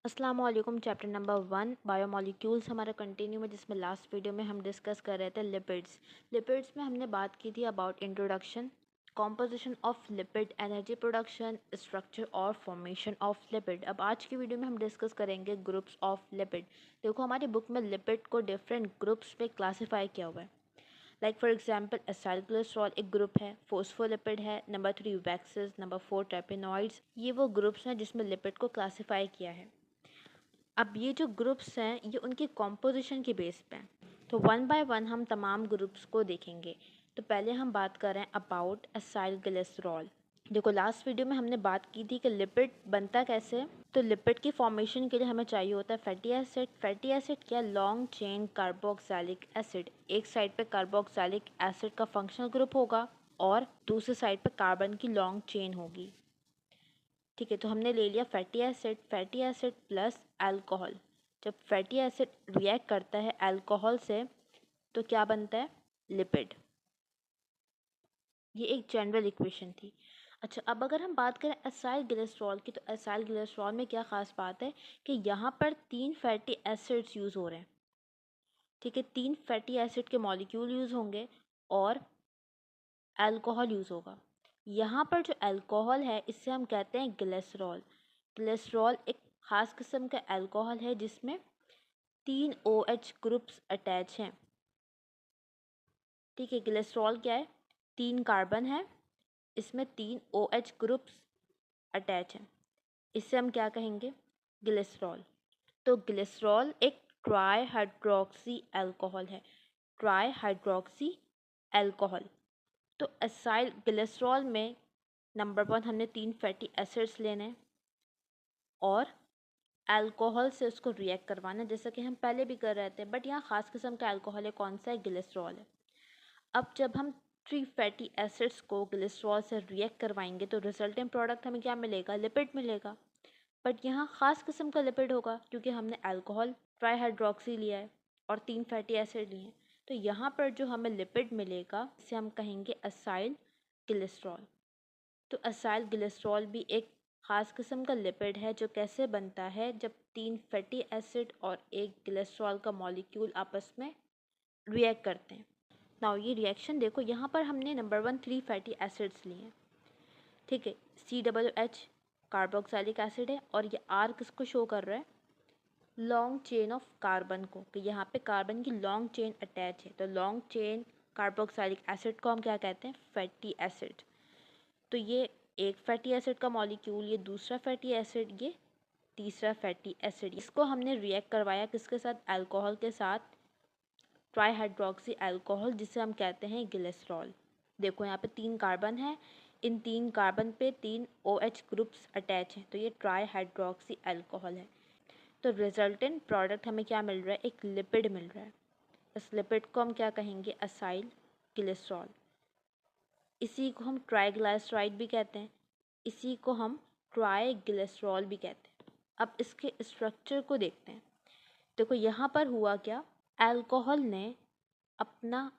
अस्सलाम वालेकुम। Chapter number 1 biomolecules हमारा कंटिन्यू में, जिसमें लास्ट वीडियो में हम डिस्कस कर रहे थे लिपिड्स। लिपिड्स में हमने बात की थी about introduction, composition of lipid, energy production, structure और फॉर्मेशन ऑफ लिपिड। अब आज की वीडियो में हम डिस्कस करेंगे ग्रुप्स ऑफ लिपिड। देखो हमारी बुक में लिपिड को डिफरेंट ग्रुप्स में क्लासीफाई किया हुआ है। Like for example acyl glycerol एक ग्रुप है, फोस्फोलिपिड है, नंबर 3 वैक्सेस, नंबर 4 टर्पेनॉइड्स। ये वो ग्रुप्स हैं जिसमें लिपिड को क्लासीफाई किया है। अब ये जो ग्रुप्स हैं ये उनकी कॉम्पोजिशन के बेस पे हैं, तो वन बाय वन हम तमाम ग्रुप्स को देखेंगे। तो पहले हम बात कर रहे हैं अबाउट एसाइल ग्लिसरॉल। देखो लास्ट वीडियो में हमने बात की थी कि लिपिड बनता कैसे है। तो लिपिड की फॉर्मेशन के लिए हमें चाहिए होता है फैटी एसिड। फैटी एसिड क्या, लॉन्ग चेन कार्बोक्सिलिक एसिड। एक साइड पे कार्बोक्सिलिक एसिड का फंक्शनल ग्रुप होगा और दूसरी साइड पे कार्बन की लॉन्ग चेन होगी। ठीक है, तो हमने ले लिया फैटी एसिड प्लस अल्कोहल। जब फैटी एसिड रिएक्ट करता है अल्कोहल से तो क्या बनता है, लिपिड। ये एक जनरल इक्वेशन थी। अच्छा, अब अगर हम बात करें एसाइल ग्लिसरॉल की, तो एसाइल ग्लिसरॉल में क्या ख़ास बात है कि यहाँ पर 3 फैटी एसिड्स यूज़ हो रहे हैं। ठीक है, 3 फैटी एसिड के मॉलिक्यूल यूज़ होंगे और अल्कोहल यूज़ होगा। यहाँ पर जो अल्कोहल है इससे हम कहते हैं ग्लिसरॉल। ग्लिसरॉल एक ख़ास किस्म का अल्कोहल है जिसमें 3 OH ग्रुप्स अटैच हैं। ठीक है, ग्लिसरॉल क्या है, 3 कार्बन है, इसमें 3 OH ग्रुप्स अटैच हैं। इससे हम क्या कहेंगे, ग्लिसरॉल। तो ग्लिसरॉल एक ट्राई हाइड्रोक्सी अल्कोहल है। Try hydroxy alcohol. तो एसाइल ग्लिसरॉल में नंबर 1 हमने 3 फैटी एसिड्स लेने हैं और अल्कोहल से उसको रिएक्ट करवाना है, जैसा कि हम पहले भी कर रहे थे। बट यहाँ ख़ास किस्म का अल्कोहल है, कौन सा है, ग्लिसरॉल है। अब जब हम 3 फैटी एसिड्स को ग्लिसरॉल से रिएक्ट करवाएंगे तो रिजल्टेंट प्रोडक्ट हमें क्या मिलेगा, लिपिड मिलेगा। बट यहाँ ख़ास किस्म का लिपिड होगा क्योंकि हमने अल्कोहल ट्राईहाइड्रोक्सी लिया है और 3 फैटी एसिड लिए हैं। तो यहाँ पर जो हमें लिपिड मिलेगा इसे हम कहेंगे असाइल ग्लिसरॉल। तो असाइल ग्लिसरॉल भी एक ख़ास किस्म का लिपिड है जो कैसे बनता है, जब 3 फैटी एसिड और एक ग्लिसरॉल का मॉलिक्यूल आपस में रिएक्ट करते हैं। नाउ ये रिएक्शन देखो, यहाँ पर हमने नंबर 1 3 फैटी एसिड्स लिए हैं। ठीक है, COOH कार्बोक्सिलिक एसिड है और ये R किसको शो कर रहा है, लॉन्ग चेन ऑफ कार्बन को, कि यहाँ पे कार्बन की लॉन्ग चेन अटैच है। तो लॉन्ग चेन कार्बोक्सिलिक एसिड को हम क्या कहते हैं, फैटी एसिड। तो ये एक फैटी एसिड का मॉलिक्यूल, ये दूसरा फैटी एसिड, ये तीसरा फैटी एसिड। इसको हमने रिएक्ट करवाया किसके साथ, अल्कोहल के साथ, ट्राईहाइड्रोक्सी अल्कोहल, जिसे हम कहते हैं ग्लिसरॉल। देखो यहाँ पे 3 कार्बन है, इन 3 कार्बन पे 3 OH ग्रुप्स अटैच हैं, तो ये ट्राईहाइड्रोक्सी अल्कोहल है। तो रिजल्टेंट प्रोडक्ट हमें क्या मिल रहा है, एक लिपिड मिल रहा है। इस लिपिड को हम क्या कहेंगे, असाइल ग्लिसरॉल। इसी को हम ट्राइग्लिसराइड भी कहते हैं, इसी को हम ट्राइग्लिसरॉल भी कहते हैं। अब इसके स्ट्रक्चर को देखते हैं। देखो यहाँ पर हुआ क्या, अल्कोहल ने अपना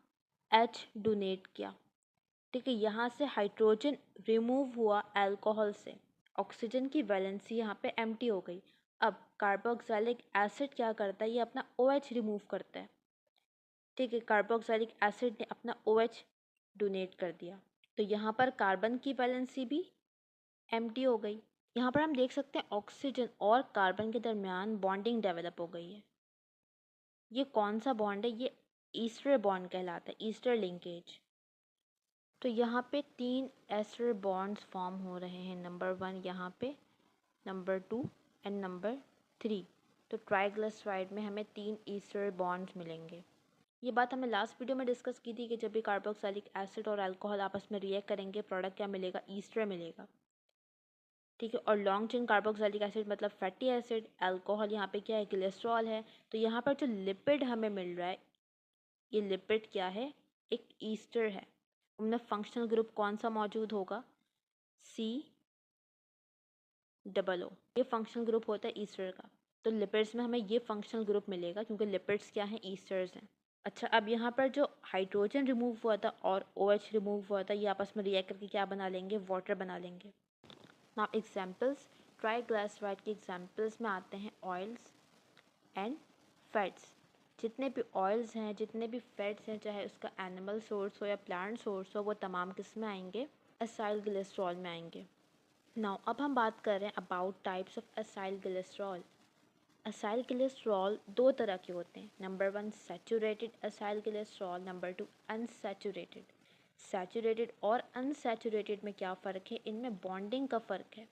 H डोनेट किया। ठीक है, यहाँ से हाइड्रोजन रिमूव हुआ अल्कोहल से, ऑक्सीजन की वैलेंसी यहाँ पे एम्प्टी हो गई। अब कार्बोक्सिलिक एसिड क्या करता है, ये अपना OH रिमूव करता है। ठीक है, कार्बोक्सिलिक एसिड ने अपना OH डोनेट कर दिया, तो यहाँ पर कार्बन की वैलेंसी भी एम्प्टी हो गई। यहाँ पर हम देख सकते हैं ऑक्सीजन और कार्बन के दरमियान बॉन्डिंग डेवलप हो गई है। ये कौन सा बॉन्ड है, ये ईस्टर बॉन्ड कहलाता है, ईस्टर लिंकेज। तो यहाँ पे 3 एस्टर बॉन्ड्स फॉर्म हो रहे हैं, नंबर 1 यहाँ पे, नंबर 2 एंड नंबर 3। तो ट्राइग्लिसराइड में हमें 3 ईस्टर बॉन्ड्स मिलेंगे। ये बात हमने लास्ट वीडियो में डिस्कस की थी कि जब भी कार्बोक्सिलिक एसिड और अल्कोहल आपस में रिएक्ट करेंगे प्रोडक्ट क्या मिलेगा, ईस्टर मिलेगा। ठीक है, और लॉन्ग चेन कार्बोक्सिलिक एसिड मतलब फैटी एसिड, अल्कोहल यहाँ पे क्या है, ग्लिसरॉल है। तो यहाँ पर जो लिपिड हमें मिल रहा है, ये लिपिड क्या है, एक ईस्टर है। उनमें फंक्शनल ग्रुप कौन सा मौजूद होगा, COO। ये फंक्शनल ग्रुप होता है ईस्टर का। तो लिपिड्स में हमें ये फंक्शनल ग्रुप मिलेगा क्योंकि लिपिड्स क्या हैं, ईस्टर्स हैं। अच्छा, अब यहाँ पर जो हाइड्रोजन रिमूव हुआ था और OH रिमूव हुआ था, ये आपस में रिएक्ट करके क्या बना लेंगे, वाटर बना लेंगे। नाउ एग्जांपल्स, ट्राइग्लिसराइड के एग्जांपल्स में आते हैं ऑयल्स एंड फैट्स। जितने भी ऑयल्स हैं, जितने भी फैट्स हैं, चाहे उसका एनिमल सोर्स हो या प्लांट सोर्स हो, वो तमाम किस में आएंगे? एसाइल ग्लिसरॉल में आएंगे। नाउ अब हम बात कर रहे हैं about types of acyl glycerol. Acyl glycerol दो तरह के होते हैं। Number 1 saturated acyl glycerol, number 2 unsaturated. Saturated और अनसैचुरेटेड में क्या फ़र्क है? इनमें बॉन्डिंग का फ़र्क है।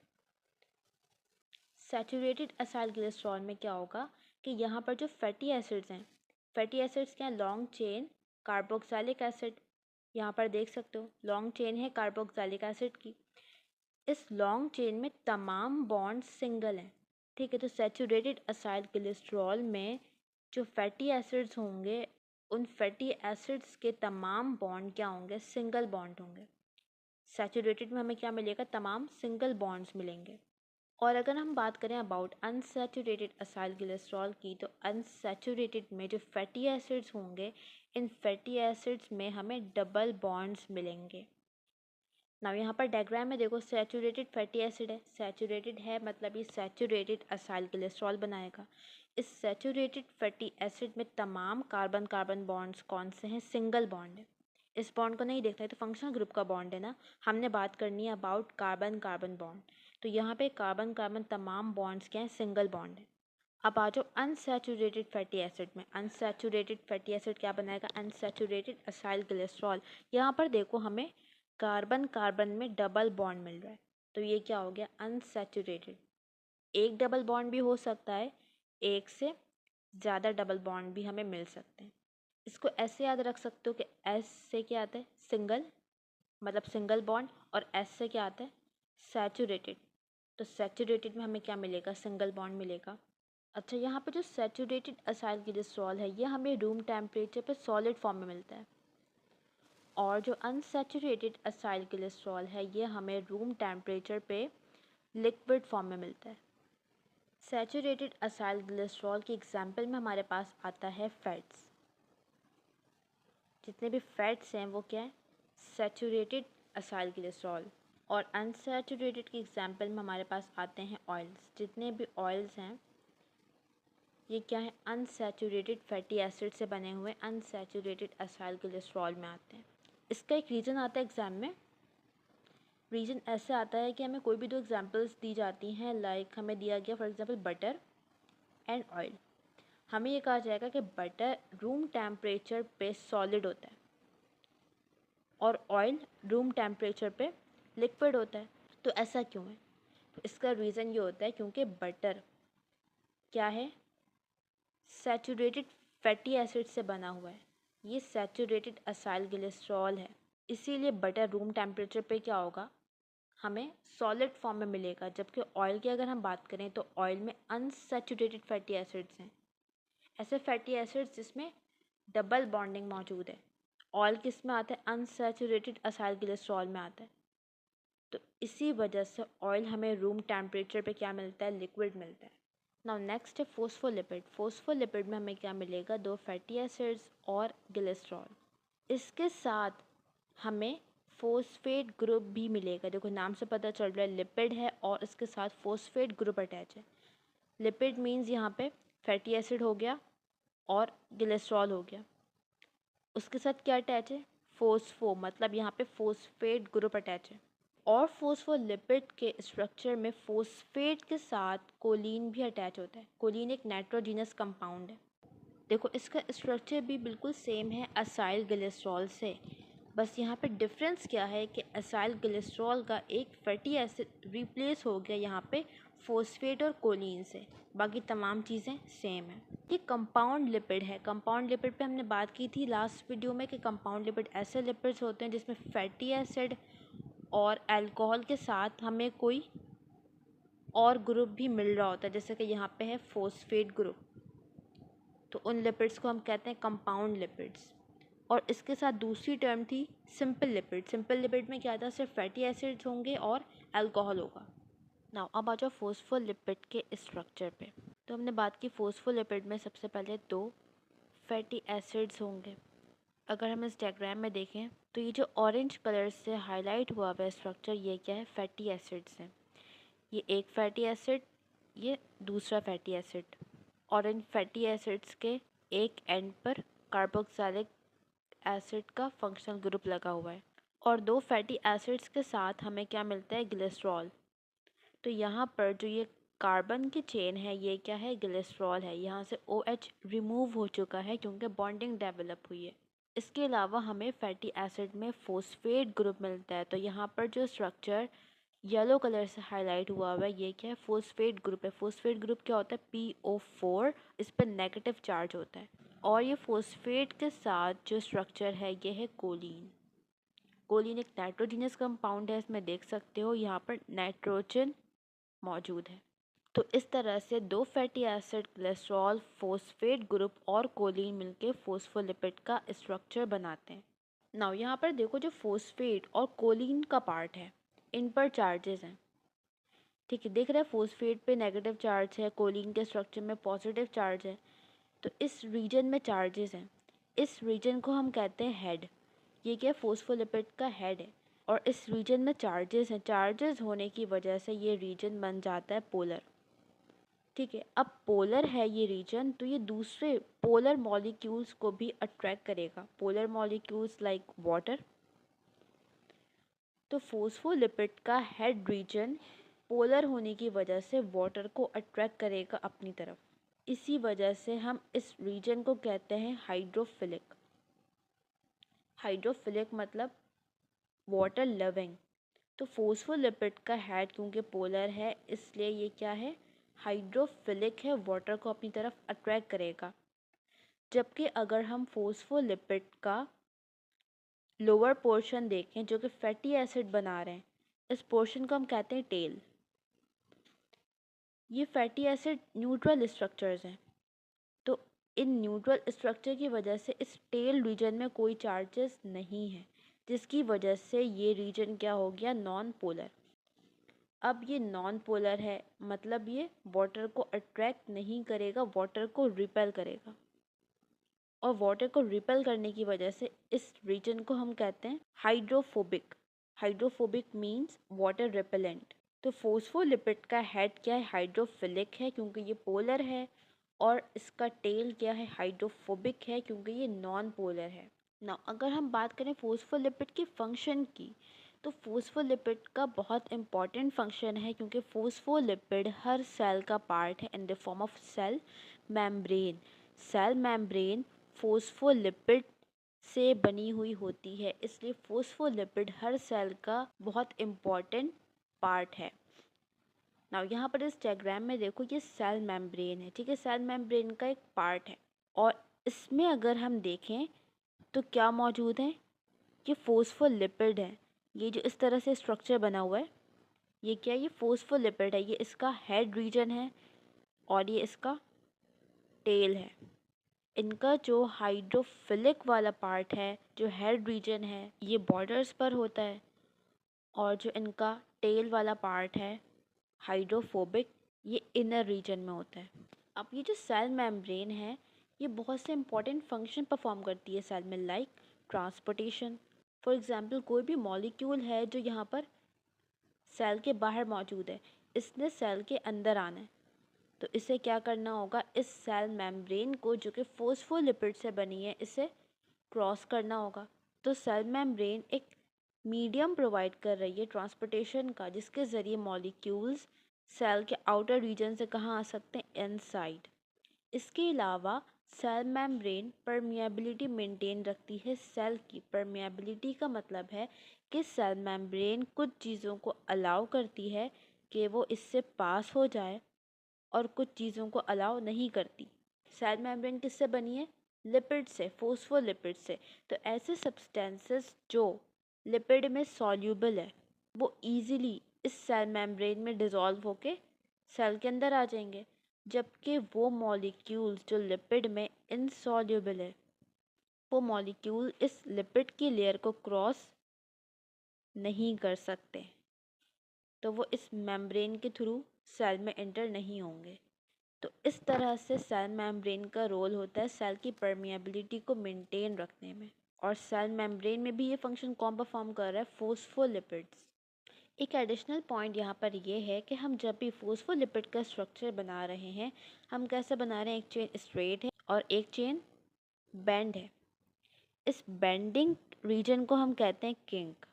सैचुरेटेड एसाइल ग्लिसरॉल में क्या होगा कि यहाँ पर जो फैटी एसिड्स हैं, फैटी एसिड्स क्या है? Long chain carboxylic acid. यहाँ पर देख सकते हो लॉन्ग चेन है कार्बोक्सिलिक एसिड की। इस लॉन्ग चेन में तमाम बॉन्ड सिंगल हैं, ठीक है। तो सैचुरेटेड एसाइल ग्लिसरॉल में जो फैटी एसिड्स होंगे, उन फैटी एसिड्स के तमाम बॉन्ड क्या होंगे? सिंगल बॉन्ड होंगे। सैचुरेटेड में हमें क्या मिलेगा? तमाम सिंगल बॉन्ड्स मिलेंगे। और अगर हम बात करें अबाउट अनसैचुरेटेड एसाइल ग्लिसरॉल की, तो अनसैचुरेटेड में जो फैटी एसिड्स होंगे, इन फैटी एसिड्स में हमें डबल बॉन्ड्स मिलेंगे। ना यहाँ पर डायग्राम में देखो सैचुरेटेड फैटी एसिड है, सैचुरेटेड है मतलब ये सैचुरेटेड एसाइल ग्लिसरॉल बनाएगा। इस सैचुरेटेड फैटी एसिड में तमाम कार्बन कार्बन बॉन्ड्स कौन से हैं? सिंगल बॉन्ड है। इस बॉन्ड को नहीं देखना है तो फंक्शनल ग्रुप का बॉन्ड है ना, हमने बात करनी है अबाउट कार्बन कार्बन बॉन्ड। तो यहाँ पे कार्बन कार्बन तमाम बॉन्ड्स क्या हैं? सिंगल बॉन्ड है। अब आ जाओ अनसैचुरेटेड फैटी एसिड में। अनसैचुरेटेड फैटी एसिड क्या बनाएगा? Unsaturated acyl glycerol. यहाँ पर देखो हमें कार्बन कार्बन में डबल बॉन्ड मिल रहा है, तो ये क्या हो गया? अनसैचुरेटेड। एक डबल बॉन्ड भी हो सकता है, एक से ज़्यादा डबल बॉन्ड भी हमें मिल सकते हैं। इसको ऐसे याद रख सकते हो कि एस से क्या आता है? सिंगल, मतलब सिंगल बॉन्ड, और एस से क्या आता है? सैचुरेटेड। तो सैचुरेटेड में हमें क्या मिलेगा? सिंगल बॉन्ड मिलेगा। अच्छा, यहाँ पे जो सैचुरेटेड एसाइल ग्लिसरॉल है ये हमें रूम टेम्परेचर पे सॉलिड फॉर्म में मिलता है, और जो अनसैचुरेटेड एसाइल ग्लिसरॉल है ये हमें रूम टेम्परेचर पे लिक्विड फॉर्म में मिलता है। सैचुरेटेड एसाइल ग्लिसरॉल के एग्जाम्पल में हमारे पास आता है फैट्स। जितने भी फैट्स हैं वो क्या है? Saturated acyl glycerol. और अनसैचुरेटेड के एग्जाम्पल में हमारे पास आते हैं ऑयल्स। जितने भी ऑयल्स हैं ये क्या है? अनसैचुरेटेड फैटी एसिड से बने हुए अनसैचुरेटेड एसाइल ग्लिसरॉल में आते हैं। इसका एक रीज़न आता है एग्ज़ाम में। रीज़न ऐसे आता है कि हमें कोई भी दो एग्जांपल्स दी जाती हैं, लाइक हमें दिया गया for example butter and oil. हमें ये कहा जाएगा कि बटर रूम टेम्परेचर पे सॉलिड होता है और ऑयल रूम टेम्परेचर पे लिक्विड होता है। तो ऐसा क्यों है? तो इसका रीज़न ये होता है क्योंकि बटर क्या है? सैचुरेटेड फैटी एसिड से बना हुआ है। ये सैचुरेटेड एसाइल ग्लिसरॉल है, इसीलिए बटर रूम टेम्परेचर पे क्या होगा? हमें सॉलिड फॉर्म में मिलेगा। जबकि ऑयल की अगर हम बात करें तो ऑयल में अनसैचुरेटेड फैटी एसिड्स हैं, ऐसे फैटी एसिड्स जिसमें डबल बॉन्डिंग मौजूद है। ऑयल किस में आता है? अनसैचुरेटेड एसाइल ग्लिसरॉल में आता है। तो इसी वजह से ऑयल हमें रूम टेम्परेचर पे क्या मिलता है? लिक्विड मिलता है। नाउ नेक्स्ट है फोस्फोलिपिड। फोस्फोलिपिड में हमें क्या मिलेगा? दो फैटी एसिड्स और ग्लिसरॉल। इसके साथ हमें फोस्फेट ग्रुप भी मिलेगा। देखो नाम से पता चल रहा है लिपिड है और इसके साथ फोस्फेट ग्रुप अटैच है। लिपिड मीन्स यहाँ पे फैटी एसिड हो गया और ग्लिसरॉल हो गया, उसके साथ क्या अटैच है? फोस्फो, मतलब यहाँ पे फोस्फेट ग्रुप अटैच है। और फोस्फोलिपिड के स्ट्रक्चर में फोस्फेट के साथ कोलिन भी अटैच होता है। कोलिन एक नाइट्रोजीनस कंपाउंड है। देखो इसका स्ट्रक्चर भी बिल्कुल सेम है एसाइल ग्लिसरॉल से, बस यहाँ पे डिफरेंस क्या है कि एसाइल ग्लिसरॉल का एक फैटी एसिड रिप्लेस हो गया यहाँ पे फोस्फेट और कोलिन से, बाकी तमाम चीज़ें सेम है। ये कंपाउंड लिपिड है। कंपाउंड लिपिड पे हमने बात की थी लास्ट वीडियो में कि कंपाउंड लिपिड ऐसे लिपिड्स होते हैं जिसमें फैटी एसिड और अल्कोहल के साथ हमें कोई और ग्रुप भी मिल रहा होता है, जैसे कि यहाँ पे है फोस्फेट ग्रुप। तो उन लिपिड्स को हम कहते हैं कंपाउंड लिपिड्स। और इसके साथ दूसरी टर्म थी सिंपल लिपिड। सिंपल लिपिड में क्या था? सिर्फ फैटी एसिड्स होंगे और अल्कोहल होगा। नाउ अब आ जाओ फोस्फोलिपिड के स्ट्रक्चर पे। तो हमने बात की फोस्फोलिपिड में सबसे पहले दो फैटी एसिड्स होंगे। अगर हम इस डायग्राम में देखें तो ये जो ऑरेंज कलर से हाईलाइट हुआ हुआ स्ट्रक्चर, ये क्या है? फैटी एसिड्स हैं। ये एक फैटी एसिड, ये दूसरा फैटी एसिड, और इन फैटी एसिड्स के एक एंड पर कार्बोक्सिलिक एसिड का फंक्शनल ग्रुप लगा हुआ है। और दो फैटी एसिड्स के साथ हमें क्या मिलता है? ग्लिसरॉल। तो यहाँ पर जो ये कार्बन की चेन है ये क्या है? ग्लिसरॉल है। यहाँ से OH रिमूव हो चुका है क्योंकि बॉन्डिंग डेवलप हुई है। इसके अलावा हमें फैटी एसिड में फोस्फेट ग्रुप मिलता है। तो यहाँ पर जो स्ट्रक्चर येलो कलर से हाईलाइट हुआ हुआ है ये क्या है? फोस्फेट ग्रुप है। फोस्फेट ग्रुप क्या होता है? PO4, इस पर नेगेटिव चार्ज होता है। और ये फोस्फेट के साथ जो स्ट्रक्चर है ये है कोलिन। कोलिन एक नाइट्रोजीनियस कंपाउंड है, इसमें देख सकते हो यहाँ पर नाइट्रोजन मौजूद है। तो इस तरह से दो fatty acid, glycerol, phosphate group और कोलिन मिलके फोस्फोलिपिड का स्ट्रक्चर बनाते हैं। नाउ यहाँ पर देखो, जो फोस्फेट और कोलिन का पार्ट है इन पर चार्जेस हैं। ठीक है, दिख रहा है फोस्फेट पे नेगेटिव चार्ज है, कोलिन के स्ट्रक्चर में पॉजिटिव चार्ज है। तो इस रीजन में चार्जेस हैं। इस रीजन को हम कहते हैं हेड। ये क्या? फोस्फोलिपिड का हेड है। और इस रीजन में चार्जेस हैं। चार्जेस होने की वजह से ये रीजन बन जाता है पोलर। ठीक है, अब पोलर है ये रीजन, तो ये दूसरे पोलर मॉलिक्यूल्स को भी अट्रैक्ट करेगा। Polar molecules like water. तो फोस्फोलिपिड का हेड रीजन पोलर होने की वजह से वाटर को अट्रैक्ट करेगा अपनी तरफ। इसी वजह से हम इस रीजन को कहते हैं हाइड्रोफिलिक। हाइड्रोफिलिक मतलब वाटर लविंग। तो फोस्फोलिपिड का हेड क्योंकि पोलर है इसलिए ये क्या है? हाइड्रोफिलिक है, वाटर को अपनी तरफ अट्रैक्ट करेगा। जबकि अगर हम फोस्फोलिपिड का लोअर पोर्शन देखें जो कि फैटी एसिड बना रहे हैं, इस पोर्शन को हम कहते हैं टेल। ये फैटी एसिड न्यूट्रल स्ट्रक्चर्स हैं। तो इन न्यूट्रल स्ट्रक्चर की वजह से इस टेल रीजन में कोई चार्जेस नहीं है, जिसकी वजह से ये रीजन क्या हो गया? Non polar. अब ये नॉन पोलर है मतलब ये वाटर को अट्रैक्ट नहीं करेगा, वाटर को रिपेल करेगा। और वाटर को रिपेल करने की वजह से इस रीजन को हम कहते हैं hydrophobic. Hydrophobic means water repellent. तो फोस्फोलिपिड का हेड क्या है? हाइड्रोफिलिक है क्योंकि ये पोलर है। और इसका टेल क्या है? हाइड्रोफोबिक है क्योंकि ये नॉन पोलर है। ना अगर हम बात करें फोस्फोलिपिड के फंक्शन की, तो फोस्फोलिपिड का बहुत इंपॉर्टेंट फंक्शन है क्योंकि फोस्फोलिपिड हर सेल का पार्ट है in the form of cell membrane. Cell membrane phospholipid से बनी हुई होती है, इसलिए फोस्फोलिपिड हर सेल का बहुत इम्पॉर्टेंट पार्ट है। नाउ यहाँ पर इस डायग्राम में देखो, ये सेल मेम्ब्रेन है। ठीक है, सेल मेम्ब्रेन का एक पार्ट है। और इसमें अगर हम देखें तो क्या मौजूद है? ये फोस्फोलिपिड है। ये जो इस तरह से स्ट्रक्चर बना हुआ है ये क्या है? ये फोस्फोलिपिड है। ये इसका हेड रीजन है और ये इसका टेल है। इनका जो हाइड्रोफिलिक वाला पार्ट है, जो हेड रीजन है, ये बॉर्डर्स पर होता है। और जो इनका टेल वाला पार्ट है हाइड्रोफोबिक, ये इनर रीजन में होता है। अब ये जो सेल मेम्ब्रेन है ये बहुत से इंपॉर्टेंट फंक्शन परफॉर्म करती है सेल में, लाइक ट्रांसपोर्टेशन। फॉर एग्जांपल कोई भी मॉलिक्यूल है जो यहाँ पर सेल के बाहर मौजूद है, इसने सेल के अंदर आना है, तो इसे क्या करना होगा? इस सेल मेम्ब्रेन को जो कि फोस्फोलिपिड से बनी है इसे क्रॉस करना होगा। तो सेल मेम्ब्रेन एक मीडियम प्रोवाइड कर रही है ट्रांसपोर्टेशन का, जिसके ज़रिए मॉलिक्यूल्स सेल के आउटर रीजन से कहाँ आ सकते हैं? इनसाइड। इसके अलावा सेल मेम्ब्रेन परमिएबिलिटी मेंटेन रखती है। सेल की परमिएबिलिटी का मतलब है कि सेल मेम्ब्रेन कुछ चीज़ों को अलाउ करती है कि वो इससे पास हो जाए और कुछ चीज़ों को अलाउ नहीं करती। सेल मेम्ब्रेन किससे बनी है? लिपिड से, फोस्फोलिपिड से। तो ऐसे सब्सटेंसेस जो लिपिड में सॉल्यूबल है वो इजीली इस सेल मेम्ब्रेन में डिज़ोल्व होके सेल के अंदर आ जाएंगे, जबकि वो मॉलिक्यूल्स जो लिपिड में इनसॉल्यूबल है वो मॉलिक्यूल इस लिपिड की लेयर को क्रॉस नहीं कर सकते, तो वो इस मेम्ब्रेन के थ्रू सेल में एंटर नहीं होंगे। तो इस तरह से सेल मेम्ब्रेन का रोल होता है सेल की परमिएबिलिटी को मेंटेन रखने में। और सेल मेम्ब्रेन में भी ये फंक्शन कौन परफॉर्म कर रहा है? फोस्फोलिपिड्स। एक एडिशनल पॉइंट यहाँ पर ये है कि हम जब भी फॉस्फोलिपिड का स्ट्रक्चर बना रहे हैं, हम कैसे बना रहे हैं, एक चेन स्ट्रेट है और एक चेन बेंड है। इस बेंडिंग रीजन को हम कहते हैं किंक।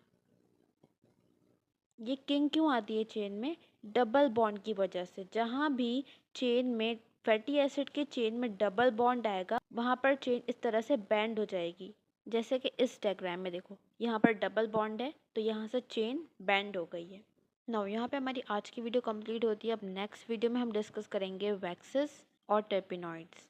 ये किंक क्यों आती है चेन में? डबल बॉन्ड की वजह से। जहाँ भी चेन में फैटी एसिड के चेन में डबल बॉन्ड आएगा, वहाँ पर चेन इस तरह से बेंड हो जाएगी। जैसे कि इस डायग्राम में देखो, यहाँ पर डबल बॉन्ड है तो यहाँ से चेन बेंड हो गई है। नाउ यहाँ पे हमारी आज की वीडियो कंप्लीट होती है। अब नेक्स्ट वीडियो में हम डिस्कस करेंगे वैक्सेस और टेर्पेनॉइड्स।